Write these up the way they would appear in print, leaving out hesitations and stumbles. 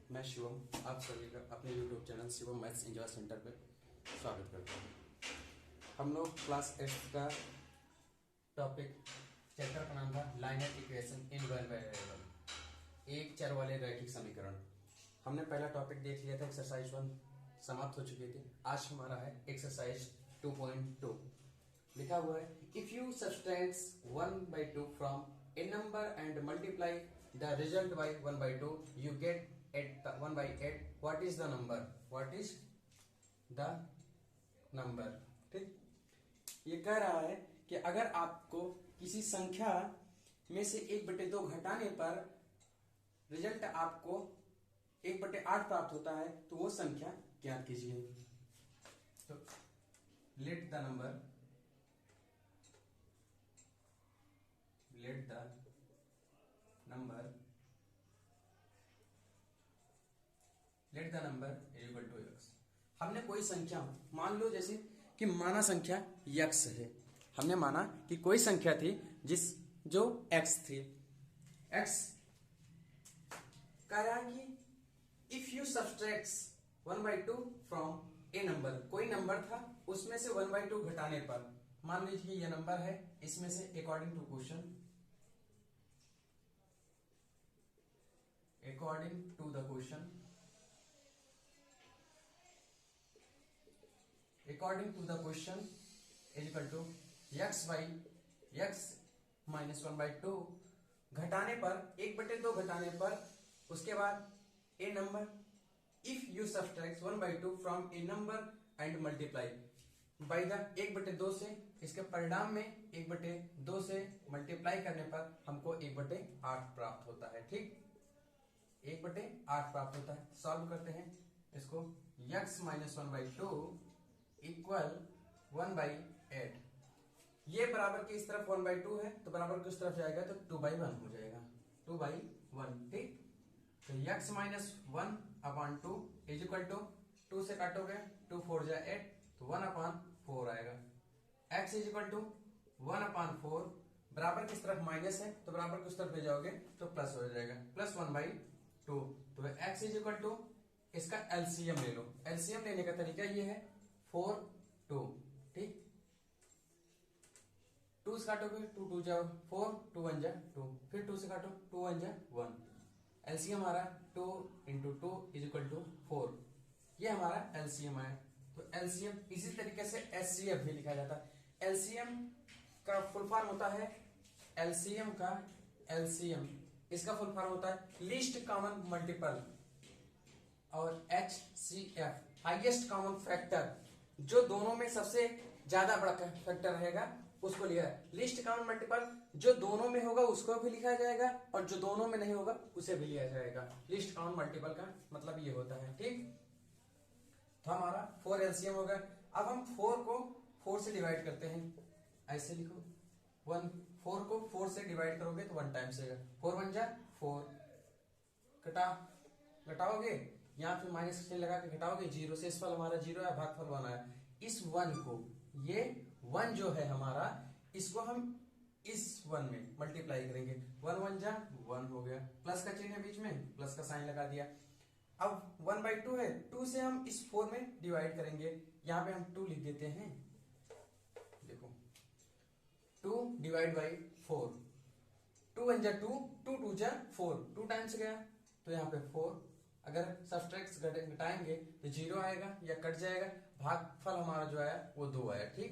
मैं शिवम आप सभी का अपने YouTube channel Shivam maths enjoy centre पे स्वागत करता हूँ। हम लोग क्लास 8 का टॉपिक चैप्टर का नाम था liner equation in one variable, एक चर वाले रैखिक समीकरण। हमने पहला टॉपिक देख लिया था, एक्सरसाइज 1 समाप्त हो चुकी थी। आज हमारा है एक्सरसाइज 2.2। लिखा हुआ है if you subtract 1/2 from a number and multiply the result by 1/2 you get 1/8। What is the number? What is the number? ठीक, ये कह रहा है कि अगर आपको किसी संख्या में से 1/2 घटाने पर रिजल्ट आपको 1/8 प्राप्त होता है तो वो संख्या ज्ञात कीजिए। तो let the number is equal to x। हमने कोई संख्या मान लो, जैसे कि माना संख्या x है। हमने माना कि कोई संख्या थी जो x थी। x कह रहा है कि if you subtract 1/2 from a number, कोई नंबर था उसमें से 1/2 घटाने पर, मान लीजिए ये नंबर है, इसमें से according to the question is equal to x minus 1/2 घटाने पर 1/2 घटाने पर, उसके बाद a number, if you subtract 1/2 from a number and multiply by the 1/2 से, इसके परिणाम में 1/2 से मल्टीप्लाई करने पर हमको 1/8 प्राप्त होता है। ठीक, 1/8 प्राप्त होता है। सॉल्व करते हैं इसको। x minus 1/2 equal 1/8। ये बराबर की इस तरफ 1/2 है तो बराबर की उस तरफ जाएगा तो 2/1 हो जाएगा। 2/1। ठीक, तो x minus 1/2 is equal to 2 से काटोगे 2 4 जा 8 तो 1/4 आएगा। x इज इक्वल टू 1/4 बराबर किस तरफ माइनस है तो बराबर किस तरफ ले जाओगे तो प्लस हो जाएगा, प्लस 1/2। तो x इज इक्वल टू, इसका एलसीएम ले लो। एलसीएम लेने का तरीका ये है 4 2। ठीक, 2 से काटोगे 2 2 जा 4, 2 1 जा 2, फिर 2 से काटो 2 1 जा 1। एलसीएम हमारा 2 इंटू 2 इज इक्वल टू 4। ये हमारा एलसीएम है। तो एलसीएम इसी तरीके से एचसीएफ भी लिखा जाता है। एलसीएम का फुल फॉर्म होता है, एलसीएम इसका फुल फॉर्म होता है लीस्ट कॉमन मल्टीपल, और एचसीएफ हाईएस्ट कॉमन फैक्टर। जो दोनों में सबसे ज्यादा बड़ा फैक्टर रहेगा उसको लिखा है। लिस्ट कॉमन मल्टीपल जो दोनों में होगा उसको भी लिखा जाएगा, और जो दोनों में नहीं होगा उसे भी लिया जाएगा। लिस्ट कॉमन मल्टीपल का मतलब ये होता है। ठीक, तो हमारा 4 एलसीएम होगा। अब हम 4 को 4 से डिवाइड करते हैं। ऐसे लिखो 4 को 4 से डिवाइड करोगे तो 1 टाइम्स आएगा। 4 1 जा 4, घटाओगे यहाँ पे माइनस चिन्ह लगा के घटाओगे, 0 से इस फल हमारा 0 है, भागफल 1 आया। इस 1 को, ये 1 जो है हमारा, इसको हम इस 1 में मल्टीप्लाई करेंगे। 1 1 जा 1 हो गया, प्लस का चिन्ह है बीच में, प्लस का साइन लगा दिया। अब 1/2 है, 2 से हम इस 4 में डिवाइड करेंगे। यहां पे हम 2 लिख देते हैं। देखो 2 डिवाइड बाई 4, 2 1 जा 2, 2 2 जा 4, 2 टाइम्स गया तो यहाँ पे 4। अगर सब्सट्रैक्ट घटाएंगे तो 0 आएगा या कट जाएगा। भागफल हमारा जो आया वो 2 आया। ठीक,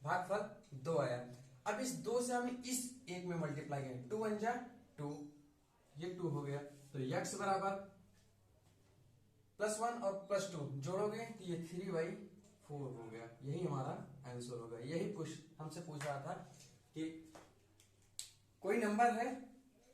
भागफल 2 आया। अब इस 2 से हम इस 1 में मल्टीप्लाई करेंगे। 2 1 जा 2, ये 2 हो गया। तो x बराबर +1 और +2 जोड़ोगे तो ये 3/4 हो गया। यही हमारा आंसर होगा। यही हमसे पूछ रहा था कि कोई नंबर है,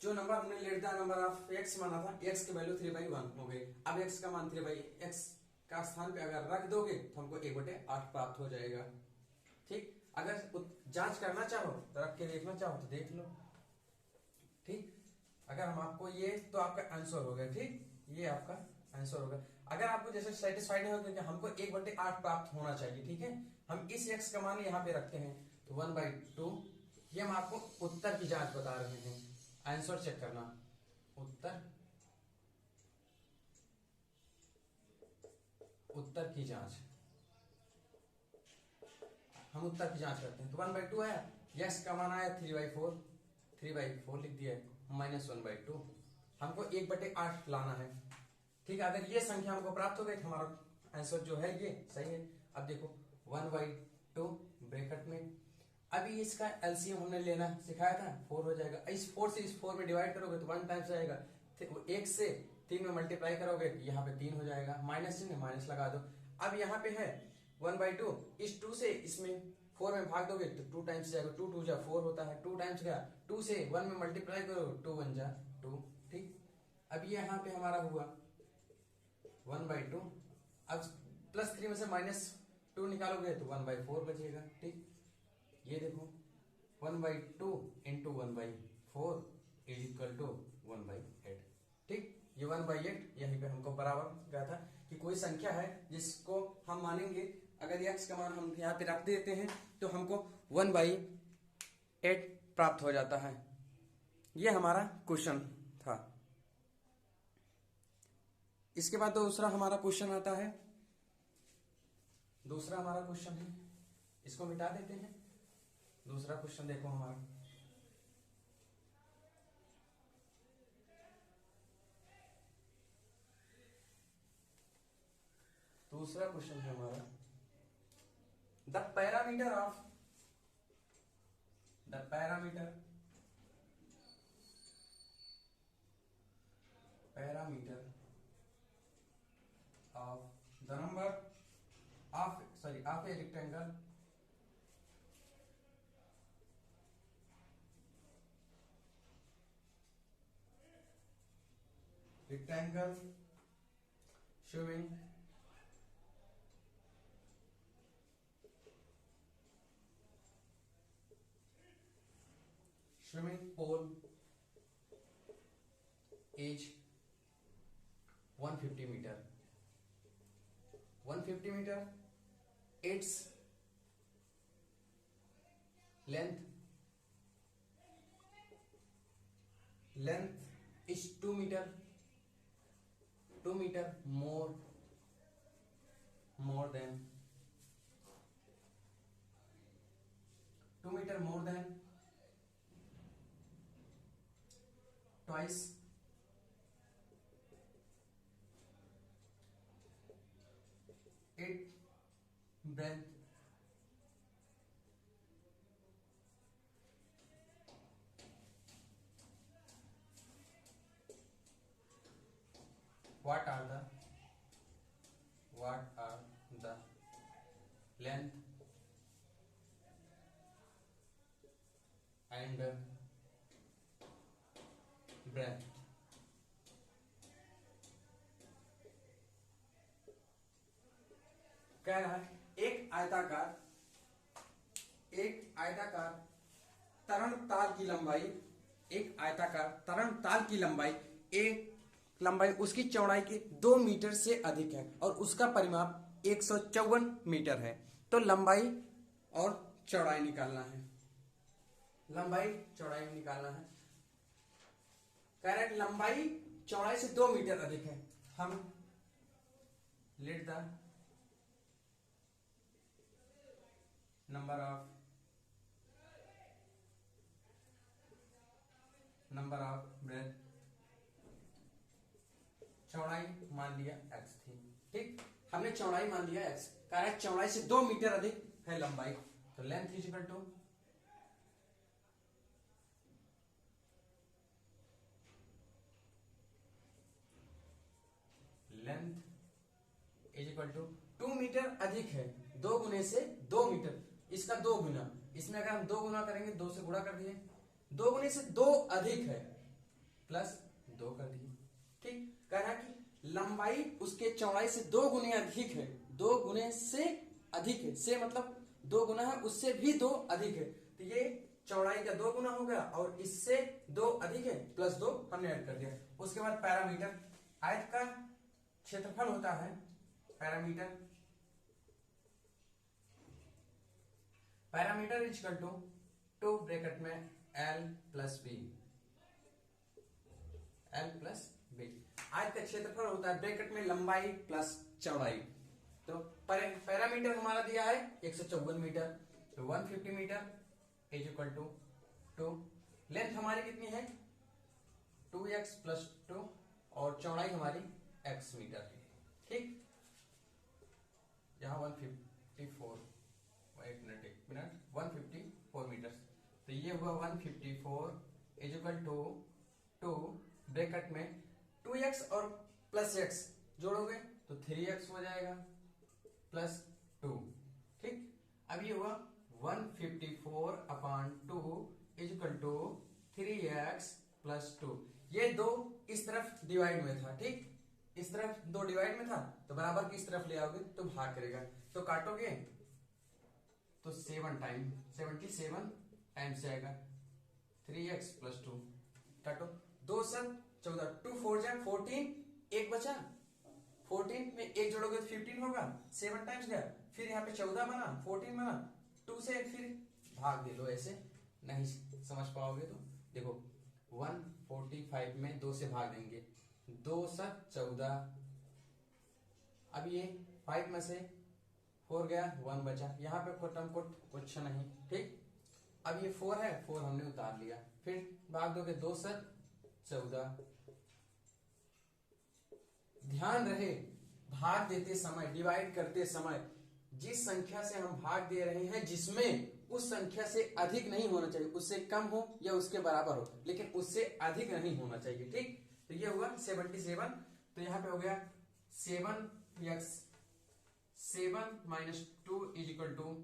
जो नंबर हमने late the number of x माना था, x की वैल्यू 3/1 हो गई। अब x का मान 3/x का स्थान पे अगर रख दोगे तो हमको 1/8 प्राप्त हो जाएगा। ठीक, अगर जांच करना चाहो तो रख के देखना चाहो तो देख लो। ठीक, अगर हम आपको ये, तो आपका आंसर हो गया। ठीक, ये आपका आंसर होगा। अगर आपको जैसे सेटिस्फाइड नहीं होगा कि हमको 1/8 प्राप्त होना चाहिए, ठीक है, हम इस x का मान यहाँ पे रखते हैं तो 1/2। ये हम आपको उत्तर की जांच बता रहे हैं। आंसर चेक करना, उत्तर उत्तर की जांच, हम उत्तर की जांच करते हैं। तो 1/2 आया, यस का मान आया 3/4, 3/4 लिख दिया, -1/2। हमको 1/8 लाना है। ठीक है, अगर ये संख्या हमको प्राप्त हो गई तो हमारा आंसर जो है ये सही है। अब देखो 1/2 ब्रैकेट में, अभी इसका एलसीएम हमने लेना सिखाया था, 4 हो जाएगा। इस 4 से इस 4 में डिवाइड करोगे तो 1 टाइम्स आएगा, 1 से 3 में मल्टीप्लाई करोगे तो यहाँ पे 3 हो जाएगा, माइनस चिन्ह माइनस लगा दो। अब यहाँ पे है 1/2, इस 2 से इसमें 4 में भाग दोगे तो 2 टाइम्स जाएगा, 2 2 जा 4 होता है, 2 टाइम्स गया, 2 से 1 में मल्टीप्लाई करो 2 1 जा 2। ठीक, अब ये यहाँ पे हमारा हुआ 1/2। अब +3 में से -2 निकालोगे तो 1/4 बचेगा। ठीक, ये देखो 1/2 इंटू 1/4 इज इक्वल टू 1/8। ठीक, ये 1/8 यहीं पे हमको बराबर गया था कि कोई संख्या है जिसको हम मानेंगे, अगर x का मान हम यहाँ पे रख देते हैं तो हमको 1/8 प्राप्त हो जाता है। ये हमारा क्वेश्चन था। इसके बाद दूसरा हमारा क्वेश्चन आता है, दूसरा हमारा क्वेश्चन है, इसको मिटा देते हैं। दूसरा क्वेश्चन देखो हमारा, दूसरा क्वेश्चन है हमारा, the parameter of the number of a rectangle showing swimming pool is 150 meter, 150 meter, its length is 2 meter, 2 meter more than 2 meter more than twice its breadth, what are the length and breadth। कह रहा है एक आयताकार तरण ताल की लंबाई, एक आयताकार तरण ताल की लंबाई, एक लंबाई उसकी चौड़ाई के 2 मीटर से अधिक है और उसका परिमाप 154 मीटर है। तो लंबाई और चौड़ाई निकालना है, लंबाई चौड़ाई निकालना है। कह रहा है लंबाई चौड़ाई से 2 मीटर अधिक है। हम let the number of breadth, चौड़ाई मान लिया x थी। ठीक, हमने चौड़ाई मान लिया x, कह रहा है चौड़ाई से 2 मीटर अधिक है लंबाई, तो length is equal to length is equal to 2 metre अधिक है, 2 गुने से 2 मीटर, इसका 2 गुना, इसमें अगर हम 2 गुना करेंगे 2 से गुणा कर दिए, 2 गुने से 2 अधिक है प्लस 2 कर दिए। ठीक, कह रहा कि लंबाई उसके चौड़ाई से 2 गुने अधिक है, 2 गुने से अधिक है, से मतलब 2 गुना है, उससे भी 2 अधिक है, तो ये चौड़ाई का 2 गुना हो गया और इससे 2 अधिक है प्लस 2 हमने ऐड कर दिया। उसके बाद पैरामीटर, आयत का क्षेत्रफल होता है parameter is equal to 2 bracket में L प्लस बी, आयत का क्षेत्रफल होता है ब्रैकेट में लंबाई प्लस चौड़ाई। तो पैरामीटर हमारा दिया है 154 मीटर, तो 150 metre is equal to 2। Length हमारी कितनी है 2x प्लस 2 और चौड़ाई हमारी x मीटर है। ठीक, यहाँ 154 एक मिनट 154 मीटर, तो ये हुआ 154 इज इक्वल टू 2 ब्रैकेट में 2x और प्लस x जोड़ोगे तो 3x हो जाएगा प्लस 2। ठीक, अब ये हुआ 154 upon 2 is equal to 3x plus 2। ये दो इस तरफ डिवाइड में था। ठीक, इस तरफ दो डिवाइड में था तो बराबर की इस तरफ ले आओगे तो भाग करेगा, तो काटोगे तो 77 टाइम से आएगा 3x प्लस 2। काटो 2 7 14, 2 4 जा 14, एक बचा 14 में एक जोड़ोगे तो 15 होगा, 7 टाइम्स गया, फिर यहाँ पे 14 बना 14 बना, 2 से फिर भाग दे लो। ऐसे नहीं समझ पाओगे तो देखो 145 में 2 से भाग देंगे, 2 7 14, अब ये 5 में से 4 गया 1 बचा, यहाँ पे कोटम कोट कुछ नहीं। ठीक, अब ये 4 है, 4 हमने उतार लिया, फिर भाग दोगे 2 7 14। ध्यान रहे भाग देते समय, डिवाइड करते समय जिस संख्या से हम भाग दे रहे हैं जिसमें उस संख्या से अधिक नहीं होना चाहिए, उससे कम हो या उसके बराबर हो, लेकिन उससे अधिक नहीं होना चाहिए। ठीक, तो ये हुआ 77, तो यहाँ पे हो गया 7x 7 minus 2 is equal to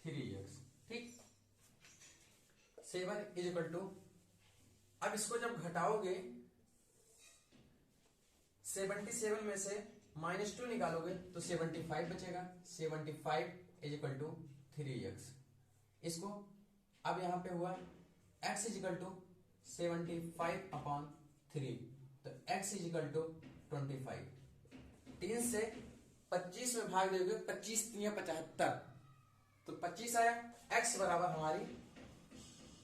3x। ठीक, 7 इज इक्वल टू, अब इसको जब घटाओगे 77 में से -2 निकालोगे तो 75 बचेगा, 75 इज इक्वल टू 3x। इसको अब यहां पे हुआ x is equal to 75 upon 3, तो x इज इक्वल टू 25। 3 से 25 में भाग दोगे 25 3 75, तो 25 आया, x बराबर हमारी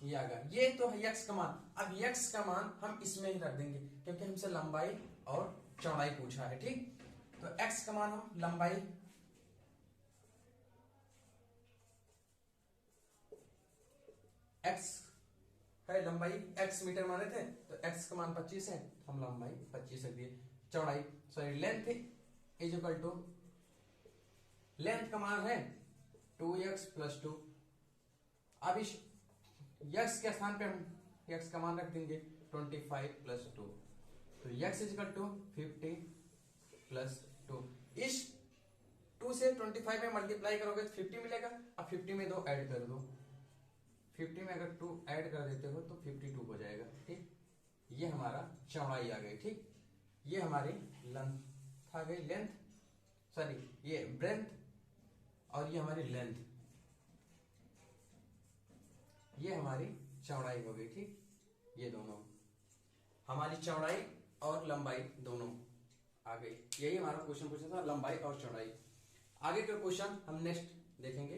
ये आ गया। ये तो है x का मान। अब x का मान हम इसमें ही रख देंगे क्योंकि हमसे लंबाई और चौड़ाई पूछा है। ठीक, तो x का मान हम लंबाई x है, लंबाई x मीटर माने थे तो x का मान 25 है, हम लंबाई 25 रख दिए। चौड़ाई sorry length is equal to, length का मान है 2x प्लस 2। अब इस x के स्थान पे हम x का मान रख देंगे 25 प्लस 2, तो x is equal to 50 plus 2। इस 2 से 25 में मल्टीप्लाई करोगे तो 50 मिलेगा। अब 50 में 2 ऐड कर दो, 50 में अगर 2 ऐड कर देते हो तो 52 हो जाएगा। ठीक, ये हमारा चौड़ाई आ गई। ठीक, ये हमारी लेंथ आ गई, लेंथ सॉरी ये ब्रेथ और ये हमारी लेंथ, ये हमारी चौड़ाई हो गई। ठीक, ये दोनों हमारी चौड़ाई और लंबाई दोनों आ गई। यही हमारा क्वेश्चन पूछा था, लंबाई और चौड़ाई। आगे का क्वेश्चन हम नेक्स्ट देखेंगे।